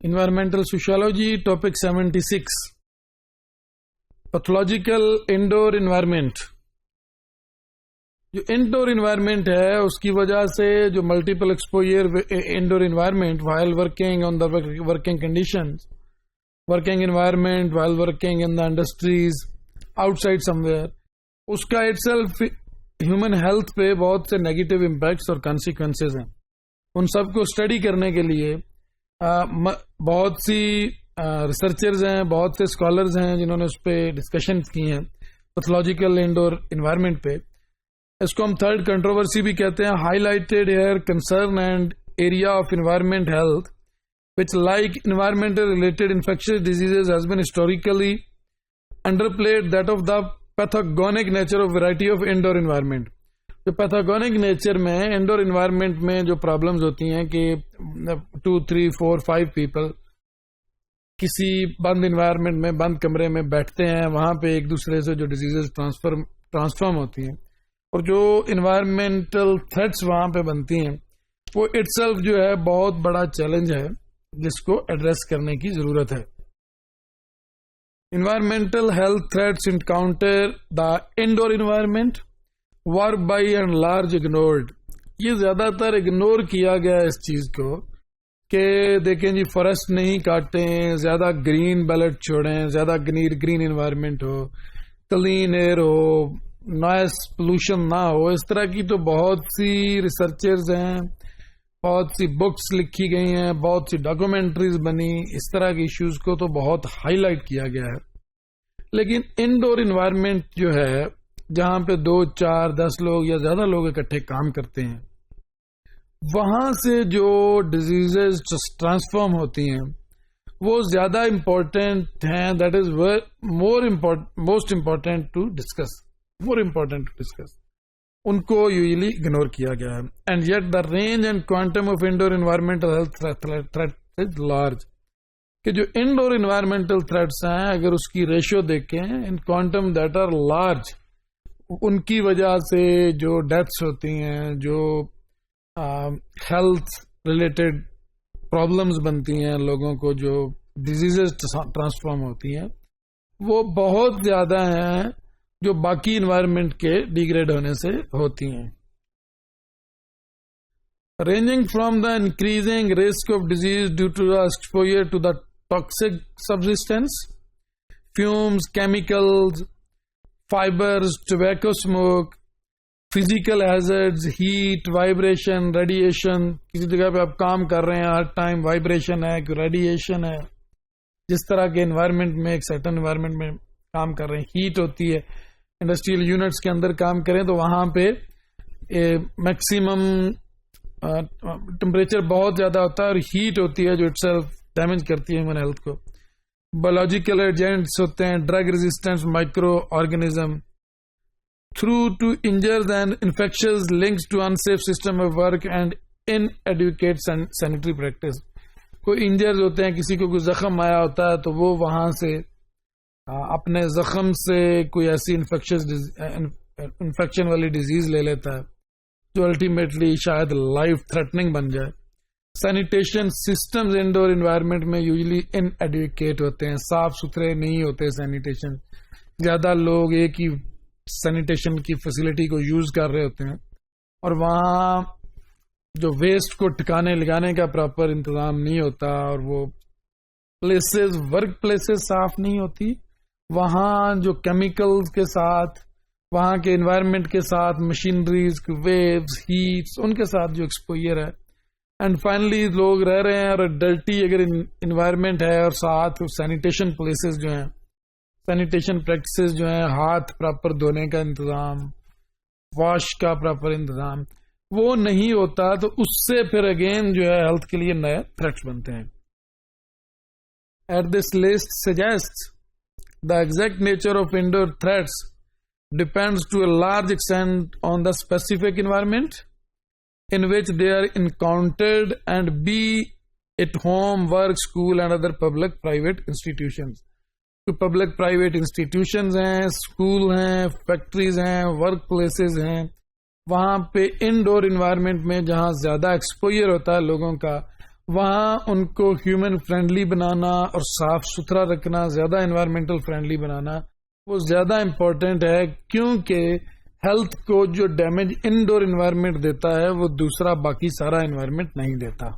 Environmental Sociology, Topic 76. Pathological Indoor Environment. جو Indore environment ہے اس کی وجہ سے جو multiple exposure indoor environment while working on the working conditions, working environment while working in the industries outside somewhere, اس کا it self human health پہ بہت سے نیگیٹو امپیکٹس اور کانسیکوینسز ہیں. ان سب کو اسٹڈی کرنے کے لیے بہت سی ریسرچرز ہیں، بہت سے اسکالرز ہیں جنہوں نے اس پہ ڈسکشن کی ہیں پیتھولوجیکل انڈور انوائرمنٹ پہ. اس کو ہم تھرڈ کنٹروورسی بھی کہتے ہیں. Highlighted here concern and area of environment health which like environmental related infectious diseases has been historically underplayed that of the pathogenic nature of variety of indoor environment. جو pathogenic nature میں Indore environment میں جو problems ہوتی ہیں کہ 2, 3, 4, 5 people کسی بند environment میں بند کمرے میں بیٹھتے ہیں، وہاں پہ ایک دوسرے سے جو ڈیزیزز ٹرانسفارم ہوتی ہیں اور جو انوائرمنٹل تھریٹس وہاں پہ بنتی ہیں، وہ اٹ سیلف جو ہے بہت بڑا چیلنج ہے جس کو ایڈریس کرنے کی ضرورت ہے. Environmental health threats encounter the indoor environment were by and large ignored. یہ زیادہ تر اگنور کیا گیا اس چیز کو کہ دیکھیں جی فارسٹ نہیں کاٹیں، زیادہ گرین بیلٹ چھوڑیں، زیادہ گرین انوائرمنٹ ہو، کلین ایئر ہو، نوائز پولوشن نہ ہو. اس طرح کی تو بہت سی ریسرچرز ہیں، بہت سی بکس لکھی گئی ہیں، بہت سی ڈاکومنٹریز بنی. اس طرح کے ایشوز کو تو بہت ہائی لائٹ کیا گیا ہے. لیکن انڈور انوائرمنٹ جو ہے جہاں پہ 2, 4, 10 لوگ یا زیادہ لوگ اکٹھے کام کرتے ہیں، وہاں سے جو ڈیزیزز ٹرانسفارم ہوتی ہیں وہ زیادہ امپورٹینٹ ہیں. That is most important to discuss. ان کو یوزلی اگنور کیا گیا ہے. And yet the range and quantum of indoor environmental health threat is large. کہ جو انڈور انوائرمنٹل تھریٹس ہیں اگر اس کی ریشو دیکھیں in quantum that are large, ان کی وجہ سے جو ڈیتھس ہوتی ہیں، جو ہیلتھ ریلیٹڈ پرابلمز بنتی ہیں لوگوں کو، جو ڈیزیزز ٹرانسفارم ہوتی ہیں، وہ بہت زیادہ ہیں جو باقی انوائرمنٹ کے ڈیگریڈ ہونے سے ہوتی ہیں. Ranging from the increasing risk of disease due to the exposure to the toxic substance, fumes, chemicals, fibres, tobacco smoke, physical hazards, heat, vibration, radiation. کسی جگہ پہ آپ کام کر رہے ہیں، ہر ٹائم وائبریشن ہے، کوئی ریڈیشن ہے. جس طرح کے انوائرمنٹ میں، ایک سرٹن انوائرمنٹ میں کام کر رہے ہیں، ہیٹ ہوتی ہے. انڈسٹریل یونٹس کے اندر کام کریں تو وہاں پہ میکسیمم ٹمپریچر بہت زیادہ ہوتا ہے اور ہیٹ ہوتی ہے جو اٹ سیلف ڈیمیج کرتی ہے ہیومن ہیلتھ کو. بایولوجیکل ایجنٹس ہوتے ہیں، drug resistance microorganism through to injuries and infections links to unsafe system of work and inadequate sanitary practice. کوئی انجرز ہوتے ہیں، کسی کو کوئی زخم آیا ہوتا ہے تو وہ وہاں سے اپنے زخم سے کوئی ایسی انفیکشن والی ڈیزیز لے لیتا ہے جو الٹیمیٹلی شاید لائف تھریٹننگ بن جائے. سینیٹیشن سسٹمز انڈور انوائرمنٹ میں یوزلی ان ایڈوکیٹ ہوتے ہیں، صاف ستھرے نہیں ہوتے. سینیٹیشن زیادہ لوگ ایک ہی سینیٹیشن کی فیسلٹی کو یوز کر رہے ہوتے ہیں اور وہاں جو ویسٹ کو ٹھکانے لگانے کا پراپر انتظام نہیں ہوتا اور وہ پلیسز، ورک پلیسز صاف نہیں ہوتی. وہاں جو کیمیکلز کے ساتھ، وہاں کے انوائرمنٹ کے ساتھ، مشینریز، ویوز، ہیٹس، ان کے ساتھ جو ایکسپوجر ہے. اینڈ فائنلی لوگ رہ رہے ہیں اور ڈرٹی اگر انوائرمنٹ ہے اور ساتھ سینیٹیشن پلیسز جو ہیں، سینیٹیشن پریکٹسز جو ہیں، ہاتھ پراپر دھونے کا انتظام، واش کا پراپر انتظام وہ نہیں ہوتا تو اس سے پھر اگین جو ہے ہیلتھ کے لیے نئے تھریٹس بنتے ہیں. At this list suggests the exact nature of indoor threats depends to a large extent on the specific environment in which they are encountered and be it home, work, school and other public private institutions. تو public private institutions ہیں، school ہیں، factories ہیں، work places ہیں، وہاں پہ Indore environment میں جہاں زیادہ ایکسپوجر ہوتا ہے لوگوں کا، وہاں ان کو ہیومن فرینڈلی بنانا اور صاف ستھرا رکھنا، زیادہ انوائرمنٹل فرینڈلی بنانا وہ زیادہ امپورٹنٹ ہے، کیونکہ ہیلتھ کو جو ڈیمیج انڈور انوائرمنٹ دیتا ہے وہ دوسرا باقی سارا انوائرمنٹ نہیں دیتا۔